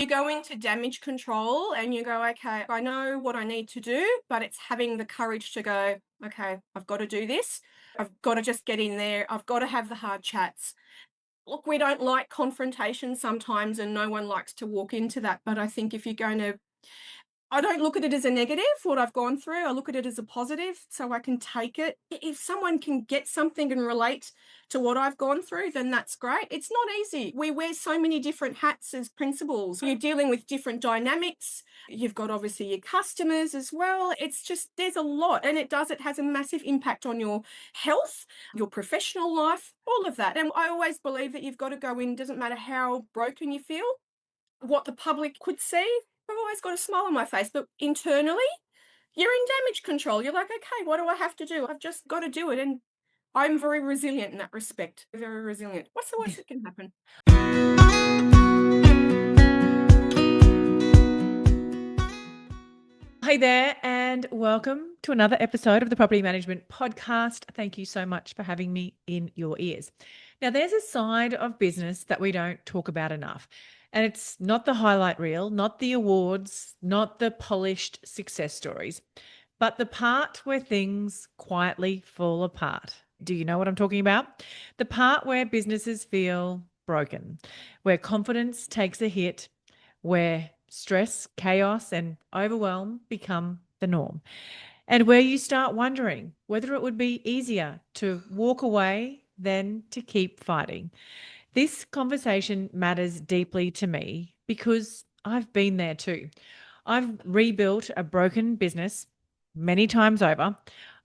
You go into damage control and you go, okay, I know what I need to do, but it's having the courage to go, okay, I've got to do this. I've got to just get in there. I've got to have the hard chats. Look, we don't like confrontation sometimes, and no one likes to walk into that. But I think if you're going to I don't look at it as a negative, what I've gone through. I look at it as a positive so I can take it. If someone can get something and relate to what I've gone through, then that's great. It's not easy. We wear so many different hats as principals. You're dealing with different dynamics. You've got obviously your customers as well. It's just, there's a lot. And it has a massive impact on your health, your professional life, all of that. And I always believe that you've got to go in, doesn't matter how broken you feel, what the public could see. I've always got a smile on my face, but internally, you're in damage control. You're like, okay, what do I have to do? I've just got to do it. And I'm very resilient in that respect. Very resilient. What's the worst that can happen? Hey there, and welcome to another episode of the Property Management Podcast. Thank you so much for having me in your ears. Now, there's a side of business that we don't talk about enough, and it's not the highlight reel, not the awards, not the polished success stories, but the part where things quietly fall apart. Do you know what I'm talking about? The part where businesses feel broken, where confidence takes a hit, where stress, chaos, and overwhelm become the norm, and where you start wondering whether it would be easier to walk away than to keep fighting. This conversation matters deeply to me because I've been there too. I've rebuilt a broken business many times over.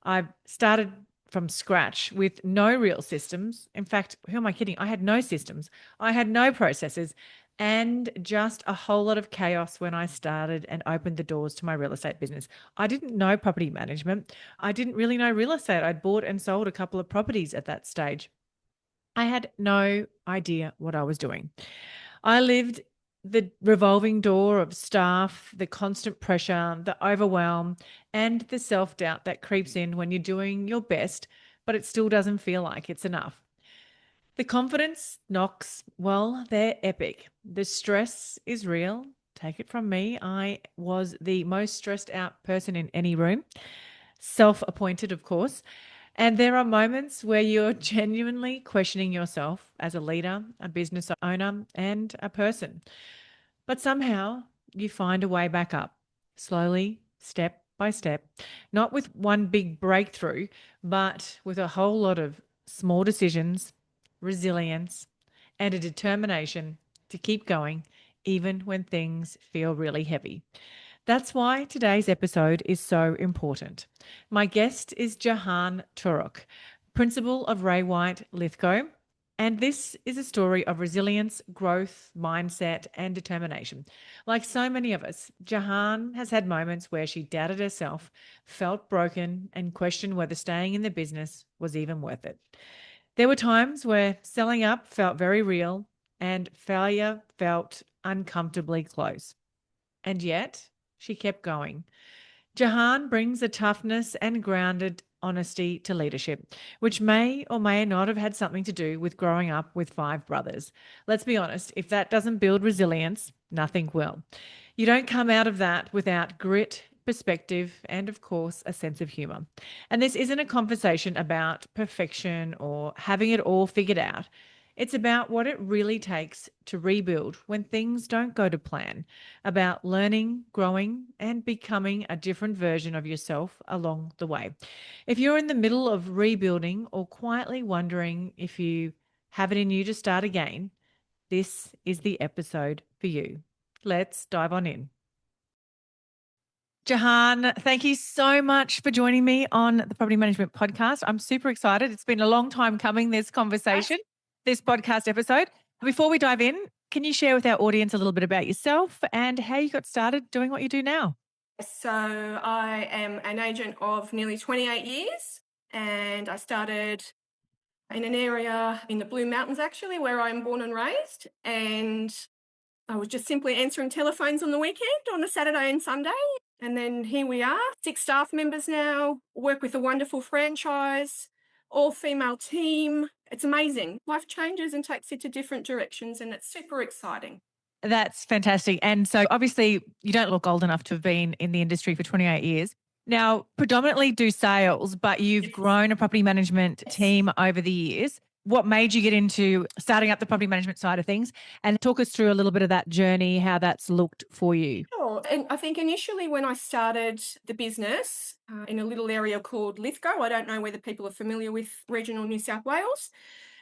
I've started from scratch with no real systems. In fact, who am I kidding? I had no systems, I had no processes, and just a whole lot of chaos when I started and opened the doors to my real estate business. I didn't know property management. I didn't really know real estate. I'd bought and sold a couple of properties at that stage. I had no idea what I was doing. I lived the revolving door of staff, the constant pressure, the overwhelm, and the self doubt that creeps in when you're doing your best, but it still doesn't feel like it's enough. The confidence knocks, well, they're epic. The stress is real. Take it from me. I was the most stressed out person in any room, self appointed, of course. And there are moments where you're genuinely questioning yourself as a leader, a business owner, and a person. But somehow you find a way back up, slowly, step by step, not with one big breakthrough, but with a whole lot of small decisions, resilience, and a determination to keep going even when things feel really heavy. That's why today's episode is so important. My guest is Jaharn Torok, principal of Ray White Lithgow, and this is a story of resilience, growth, mindset, and determination. Like so many of us, Jaharn has had moments where she doubted herself, felt broken, and questioned whether staying in the business was even worth it. There were times where selling up felt very real and failure felt uncomfortably close. And yet, she kept going. Jahan brings a toughness and grounded honesty to leadership, which may or may not have had something to do with growing up with five brothers. Let's be honest, if that doesn't build resilience, nothing will. You don't come out of that without grit, perspective, and of course, a sense of humor. And this isn't a conversation about perfection or having it all figured out. It's about what it really takes to rebuild when things don't go to plan, about learning, growing, and becoming a different version of yourself along the way. If you're in the middle of rebuilding or quietly wondering if you have it in you to start again, this is the episode for you. Let's dive on in. Jahan, thank you so much for joining me on the Property Management Podcast. I'm super excited. It's been a long time coming, this conversation, this podcast episode. Before we dive in, can you share with our audience a little bit about yourself and how you got started doing what you do now? So I am an agent of nearly 28 years, and I started in an area in the Blue Mountains, actually, where I'm born and raised. And I was just simply answering telephones on the weekend, on a Saturday and Sunday. And then here we are, 6 staff members now, work with a wonderful franchise, all female team. It's amazing. Life changes and takes you to different directions, and it's super exciting. That's fantastic. And so obviously you don't look old enough to have been in the industry for 28 years. Now, predominantly do sales, but you've Yes. grown a property management Yes. team over the years. What made you get into starting up the property management side of things? And talk us through a little bit of that journey, how that's looked for you. Sure. And I think initially when I started the business in a little area called Lithgow, I don't know whether people are familiar with regional New South Wales.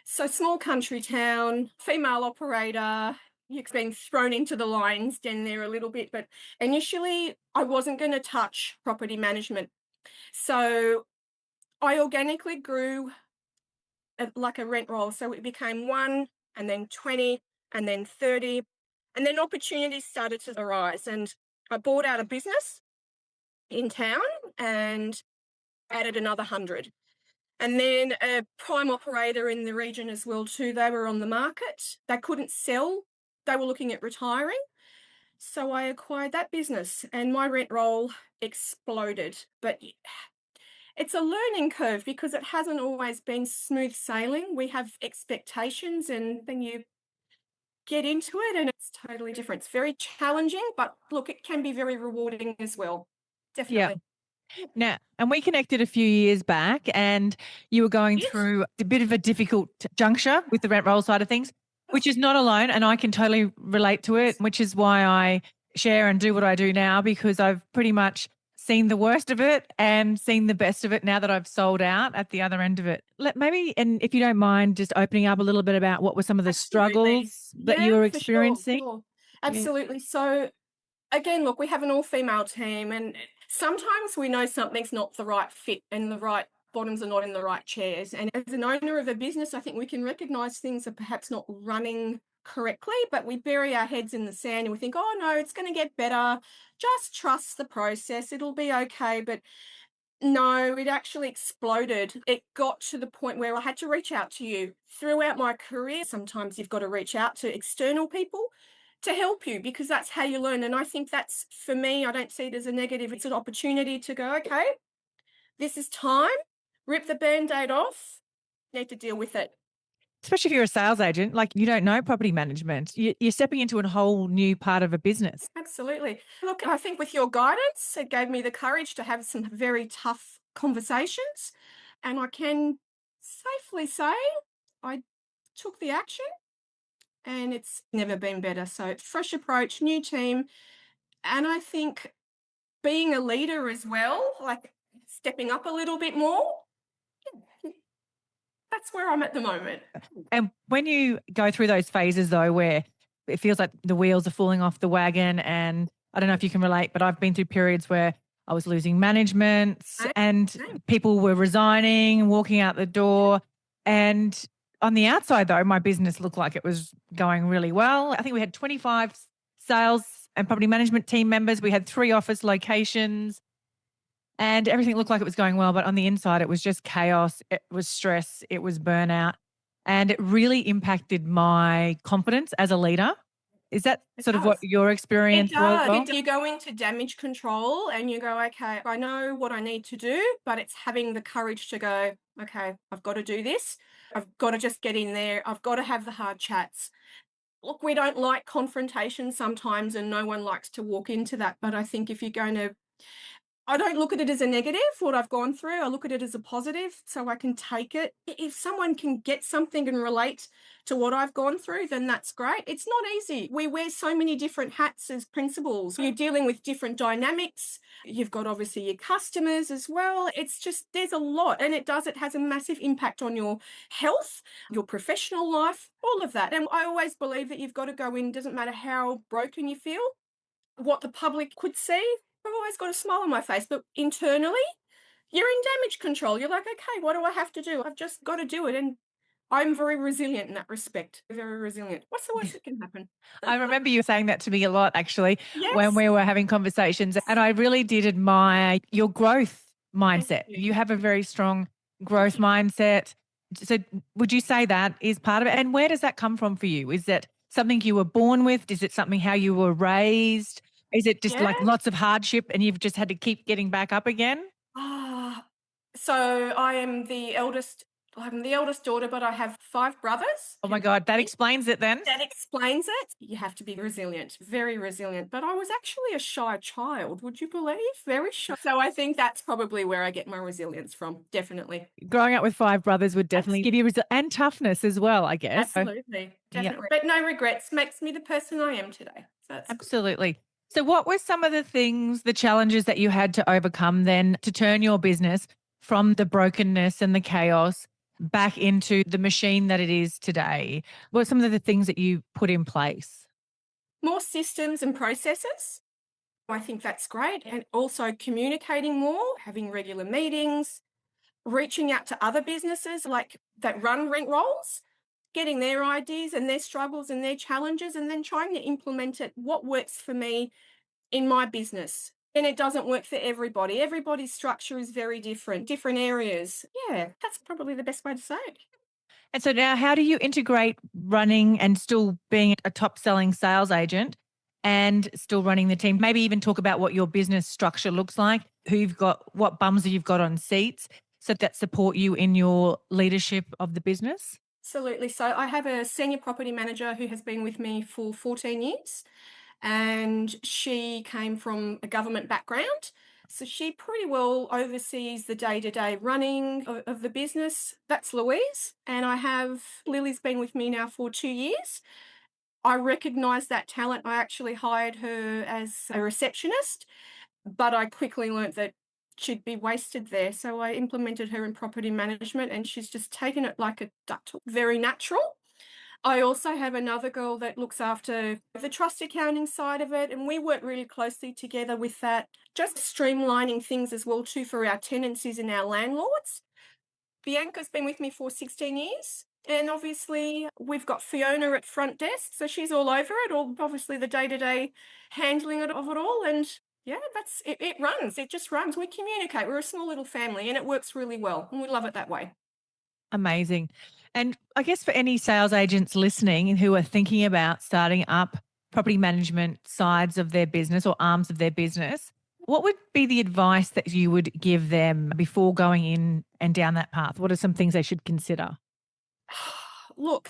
So, small country town, female operator. You've been thrown into the lion's den there a little bit, but initially I wasn't going to touch property management. So, I organically grew like a rent roll. So, it became one and then 20 and then 30. And then opportunities started to arise. And I bought out a business in town and added another 100. And then a prime operator in the region as well too, they were on the market. They couldn't sell. They were looking at retiring. So I acquired that business and my rent roll exploded. But it's a learning curve because it hasn't always been smooth sailing. We have expectations and then you get into it and it's totally different. It's very challenging, but look, it can be very rewarding as well. Yeah. Definitely. Now, and we connected a few years back, and you were going Yes. through a bit of a difficult juncture with the rent roll side of things, which is not alone. And I can totally relate to it, which is why I share and do what I do now, because I've pretty much seen the worst of it and seen the best of it now that I've sold out at the other end of it. Maybe, and if you don't mind, just opening up a little bit about what were some of the Absolutely. struggles that you Yeah, were for sure, experiencing. sure. Yeah. Absolutely. So again, look, we have an all-female team and sometimes we know something's not the right fit and the right bottoms are not in the right chairs. And as an owner of a business, I think we can recognize things are perhaps not running correctly, but we bury our heads in the sand and we think, oh no, it's going to get better. Just trust the process. It'll be okay. But no, it actually exploded. It got to the point where I had to reach out to you. Throughout my career, sometimes you've got to reach out to external people to help you because that's how you learn. And I think that's for me, I don't see it as a negative. It's an opportunity to go, okay, this is time, rip the band aid off, need to deal with it. Especially if you're a sales agent, like you don't know property management, you're stepping into a whole new part of a business. Absolutely. Look, I think with your guidance, it gave me the courage to have some very tough conversations. And I can safely say I took the action and it's never been better. So, fresh approach, new team. And I think being a leader as well, like stepping up a little bit more, that's where I'm at the moment. And when you go through those phases though, where it feels like the wheels are falling off the wagon, and I don't know if you can relate, but I've been through periods where I was losing management Same, and same. people were resigning, walking out the door. And on the outside though, my business looked like it was going really well. I think we had 25 sales and property management team members. We had 3 office locations. And everything looked like it was going well, but on the inside, it was just chaos. It was stress. It was burnout. And it really impacted my confidence as a leader. Is that It sort of what does. your It experience was as does. well? You go into damage control and you go, okay, I know what I need to do, but it's having the courage to go, okay, I've got to do this. I've got to just get in there. I've got to have the hard chats. Look, we don't like confrontation sometimes, and no one likes to walk into that. But I think if you're going to I don't look at it as a negative, what I've gone through. I look at it as a positive so I can take it. If someone can get something and relate to what I've gone through, then that's great. It's not easy. We wear so many different hats as principals. You're dealing with different dynamics. You've got obviously your customers as well. It's just, there's a lot. And it has a massive impact on your health, your professional life, all of that. And I always believe that you've got to go in, doesn't matter how broken you feel, what the public could see. I've always got a smile on my face, but internally, you're in damage control. You're like, okay, what do I have to do? I've just got to do it. And I'm very resilient in that respect. Very resilient. What's the worst that can happen? I remember you saying that to me a lot actually when Yes. we were having conversations. And I really did admire your growth Thank mindset. you. You have a very strong Thank growth you. mindset. So, would you say that is part of it? And where does that come from for you? Is that something you were born with? Is it something how you were raised? Is it just Yeah. like lots of hardship and you've just had to keep getting back up again? Ah, so I am the eldest I'm the eldest daughter, but I have 5 brothers. Oh my God, that explains it then. That explains it. You have to be resilient, very resilient. But I was actually a shy child, would you believe? Very shy. So I think that's probably where I get my resilience from, definitely. Growing up with 5 brothers would definitely give you and toughness as well, I guess. So, Absolutely, yeah, definitely. But no regrets, makes me the person I am today. So that's good. absolutely. So what were some of the things, the challenges that you had to overcome then to turn your business from the brokenness and the chaos back into the machine that it is today? What are some of the things that you put in place? More systems and processes. I think that's great. And also communicating more, having regular meetings, reaching out to other businesses like that run rent rolls, getting their ideas and their struggles and their challenges, and then trying to implement it. What works for me in my business? And it doesn't work for everybody. Everybody's structure is very different, different areas. Yeah, that's probably the best way to say it. And so now how do you integrate running and still being a top selling sales agent and still running the team? Maybe even talk about what your business structure looks like, who you've got, what bums you've got on seats so that support you in your leadership of the business. Absolutely. So I have a senior property manager who has been with me for 14 years, and she came from a government background. So she pretty well oversees the day-to-day running of the business. That's Louise. And I have Lily's been with me now for 2 years. I recognise that talent. I actually hired her as a receptionist, but I quickly learnt that she'd be wasted there. So I implemented her in property management, and she's just taken it like a duck to very natural. I also have another girl that looks after the trust accounting side of it, and we work really closely together with that, just streamlining things as well too for our tenancies and our landlords. Bianca's been with me for 16 years. And obviously, we've got Fiona at front desk, so she's all over it, all obviously the day-to-day handling of it all. And yeah, that's it, it runs, it just runs. We communicate, we're a small little family, and it works really well, and we love it that way. Amazing. And I guess for any sales agents listening who are thinking about starting up property management sides of their business or arms of their business, what would be the advice that you would give them before going in and down that path? What are some things they should consider? Look,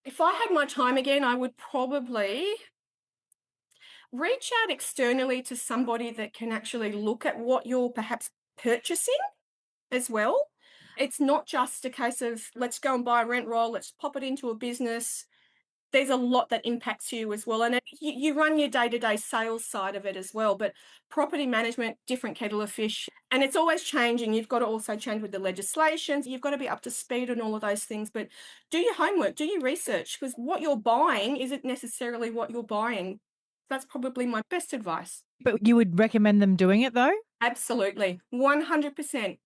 if I had my time again, I would probably reach out externally to somebody that can actually look at what you're perhaps purchasing as well. It's not just a case of let's go and buy a rent roll, let's pop it into a business. There's a lot that impacts you as well. And you run your day to day sales side of it as well. But property management, different kettle of fish. And it's always changing. You've got to also change with the legislation. You've got to be up to speed on all of those things. But do your homework, do your research, because what you're buying isn't necessarily what you're buying. That's probably my best advice. But you would recommend them doing it though? Absolutely. 100%.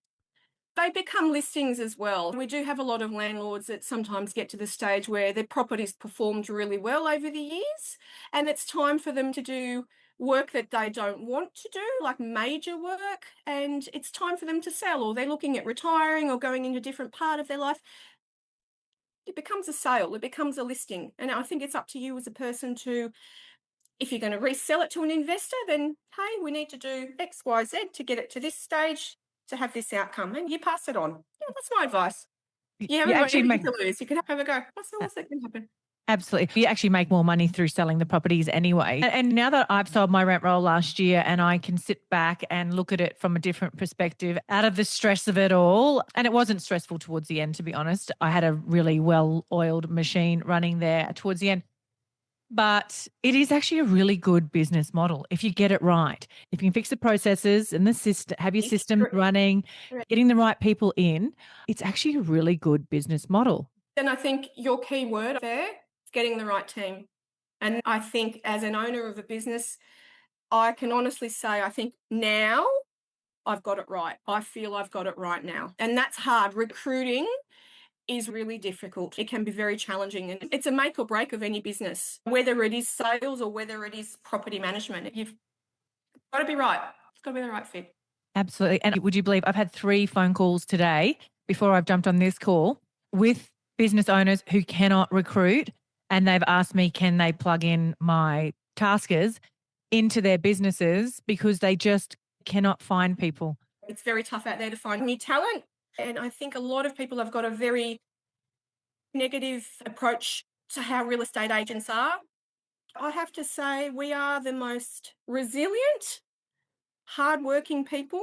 They become listings as well. We do have a lot of landlords that sometimes get to the stage where their properties performed really well over the years, and it's time for them to do work that they don't want to do, like major work, and it's time for them to sell, or they're looking at retiring or going into a different part of their life. It becomes a sale, it becomes a listing. And I think it's up to you as a person to, if you're going to resell it to an investor, then hey, we need to do X, Y, Z to get it to this stage to have this outcome, and you pass it on. Yeah, that's my advice. You You haven't got actually anything make to lose. You can have a go. What's the worst that can happen? Absolutely. You actually make more money through selling the properties anyway. And now that I've sold my rent roll last year and I can sit back and look at it from a different perspective, out of the stress of it all, and it wasn't stressful towards the end, to be honest. I had a really well-oiled machine running there towards the end. But it is actually a really good business model if you get it right. If you can fix the processes and the system, have your system running, Correct. getting the right people in, it's actually a really good business model. And I think your key word there is getting the right team. And I think as an owner of a business, I can honestly say I think now I've got it right. I feel I've got it right now. And that's hard. Recruiting is really difficult. It can be very challenging, and it's a make or break of any business, whether it is sales or whether it is property management. You've got to be right. It's got to be the right fit. Absolutely. And would you believe I've had 3 phone calls today before I've jumped on this call with business owners who cannot recruit, and they've asked me, can they plug in my taskers into their businesses because they just cannot find people. It's very tough out there to find new talent. And I think a lot of people have got a very negative approach to how real estate agents are. I have to say, we are the most resilient, hardworking people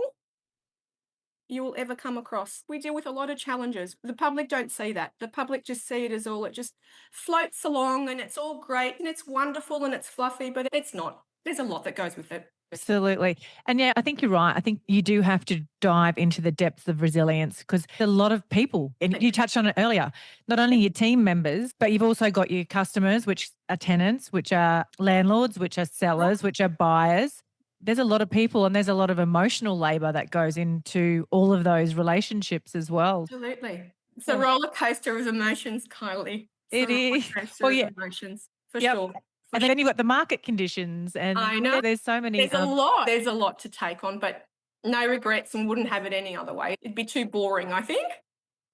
you will ever come across. We deal with a lot of challenges. The public don't see that. The public just see it as all, it just floats along and it's all great and it's wonderful and it's fluffy, but it's not. There's a lot that goes with it. Absolutely. And yeah, I think you're right. I think you do have to dive into the depths of resilience because a lot of people, and you touched on it earlier, not only your team members, but you've also got your customers, which are tenants, which are landlords, which are sellers, which are buyers. There's a lot of people and there's a lot of emotional labor that goes into all of those relationships as well. Absolutely. It's a Yeah. roller coaster of emotions, Kylie. It's a It roller is. coaster Well, of yeah. emotions, for Yep. sure. For And sure. then you've got the market conditions and I know. yeah, there's so many There's a lot. There's a lot to take on, but no regrets and wouldn't have it any other way. It'd be too boring, I think.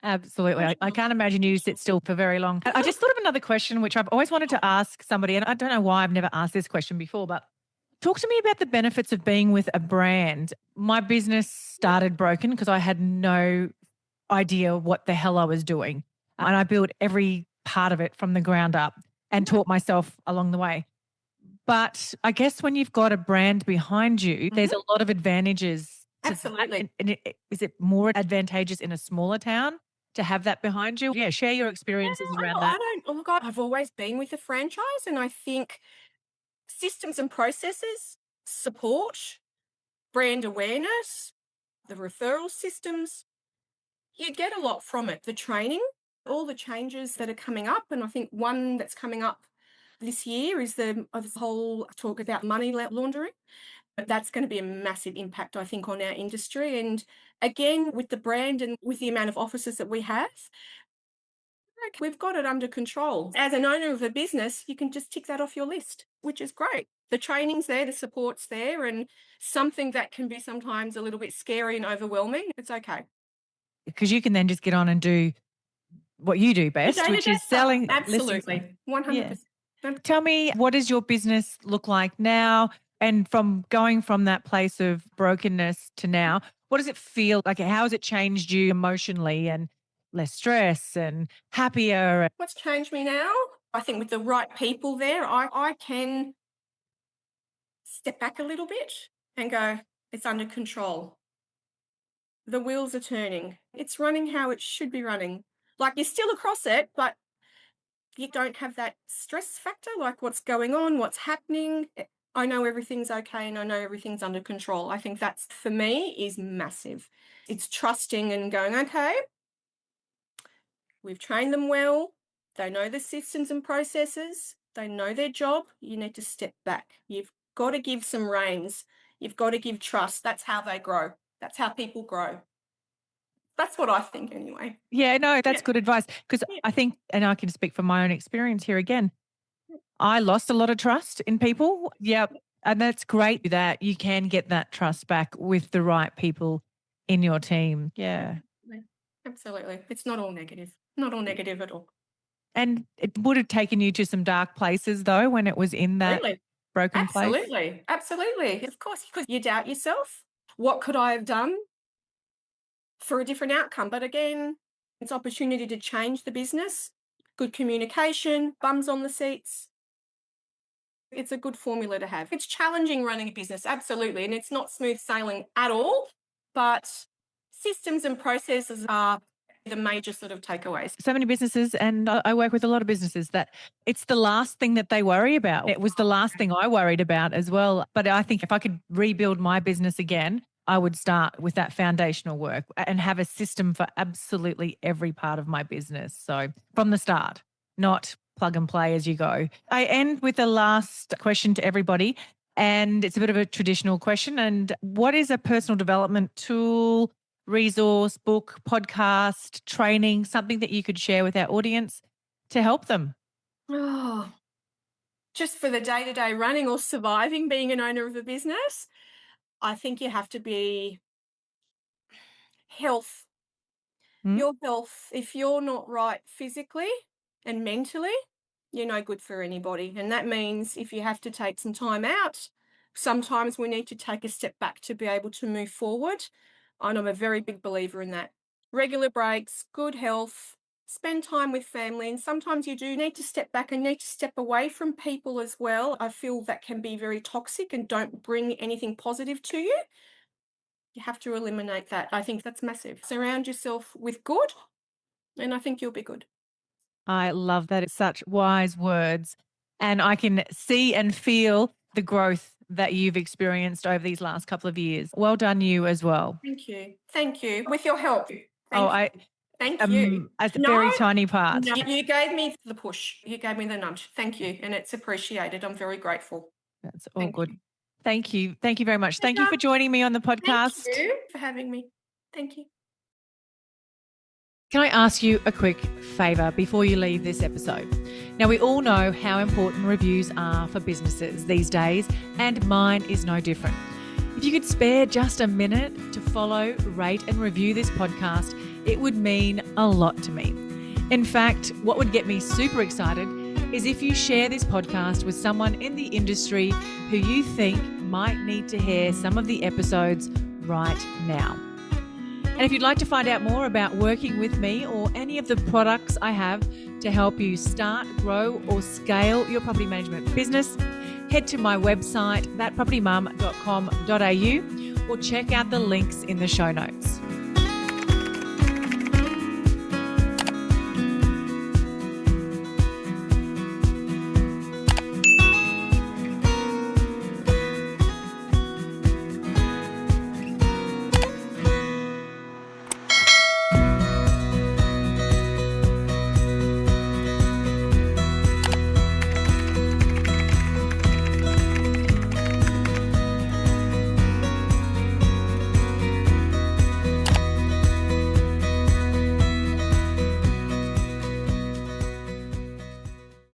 absolutely. For I sure. can't imagine you sit still for very long. I just thought of another question, which I've always wanted to ask somebody, and I don't know why I've never asked this question before, but talk to me about the benefits of being with a brand. My business started broken because I had no idea what the hell I was doing. And I built every part of it from the ground up and taught myself along the way. But I guess when you've got a brand behind you, there's Mhm. a lot of advantages to that. Absolutely. And is it more advantageous in a smaller town to have that behind you? Yeah, share your experiences around Oh, that. I don't, oh God, I've always been with a franchise, and I think systems and processes, support, brand awareness, the referral systems, you get a lot from it. The training, all the changes that are coming up. And I think one that's coming up this year is this whole talk about money laundering. But that's going to be a massive impact, I think, on our industry. And again, with the brand and with the amount of offices that we have, like, we've got it under control. As an owner of a business, you can just tick that off your list, which is great. The training's there, the support's there, and something that can be sometimes a little bit scary and overwhelming, it's okay. Because you can then just get on and do what you do The best, which day-to-day is stuff, selling listings. absolutely, Yeah. 100%. Tell me, what does your business look like now? And from going from that place of brokenness to now, what does it feel like? How has it changed you emotionally and less stress and happier? What's changed me now? I think with the right people there, I can step back a little bit and go, it's under control. The wheels are turning. It's running how it should be running. Like, you're still across it, but you don't have that stress factor, like what's going on, what's happening. I know everything's okay and I know everything's under control. I think that's, for me, is massive. It's trusting and going, okay, we've trained them well. They know the systems and processes. They know their job. You need to step back. You've got to give some reins. You've got to give trust. That's how they grow. That's how people grow. That's what I think anyway. Yeah, no, Yeah. that's good advice. Because Yeah. I think, and I can speak from my own experience here again, I lost a lot of trust in people. Yep. And that's great that you can get that trust back with the right people in your team. Yeah. Absolutely. Absolutely. It's not all negative. Not all negative at all. And it would have taken you to some dark places though when it was in that Really. broken place? Absolutely. Absolutely. Of course, because you doubt yourself. What could I have done for a different outcome? But again, it's opportunity to change the business, good communication, bums on the seats. It's a good formula to have. It's challenging running a business, absolutely. And it's not smooth sailing at all, but systems and processes are the major sort of takeaways. So many businesses, and I work with a lot of businesses that it's the last thing that they worry about. It was the last thing I worried about as well. But I think if I could rebuild my business again, I would start with that foundational work and have a system for absolutely every part of my business. So from the start, not plug and play as you go. I end with a last question to everybody. And it's a bit of a traditional question. And what is a personal development tool, resource, book, podcast, training, something that you could share with our audience to help them? Oh, just for the day-to-day running or surviving being an owner of a business, I think you have to be health. Mm? Your health, if you're not right physically and mentally, you're no good for anybody. And that means if you have to take some time out, sometimes we need to take a step back to be able to move forward. And I'm a very big believer in that. regular breaks, good health, spend time with family. And sometimes you do need to step back and need to step away from people as well. I feel that can be very toxic and don't bring anything positive to you. You have to eliminate that. I think that's massive. Surround yourself with good, and I think you'll be good. I love that. It's such wise words. And I can see and feel the growth that you've experienced over these last couple of years. Well done, you as well. Thank you. Thank you. With your help. Oh, Thank you. I Thank you. am a No, very tiny part. no, you gave me the push. You gave me the nudge. Thank you. And it's appreciated. I'm very grateful. That's all Thank good. you. Thank you. Thank you very much. Thank you Pleasure. for joining me on the Thank podcast. you for having me. Thank you. Can I ask you a quick favor before you leave this episode? Now, we all know how important reviews are for businesses these days, and mine is no different. If you could spare just a minute to follow, rate, and review this podcast, it would mean a lot to me. In fact, what would get me super excited is if you share this podcast with someone in the industry who you think might need to hear some of the episodes right now. And if you'd like to find out more about working with me or any of the products I have to help you start, grow, or scale your property management business, head to my website, thatpropertymum.com.au, or check out the links in the show notes.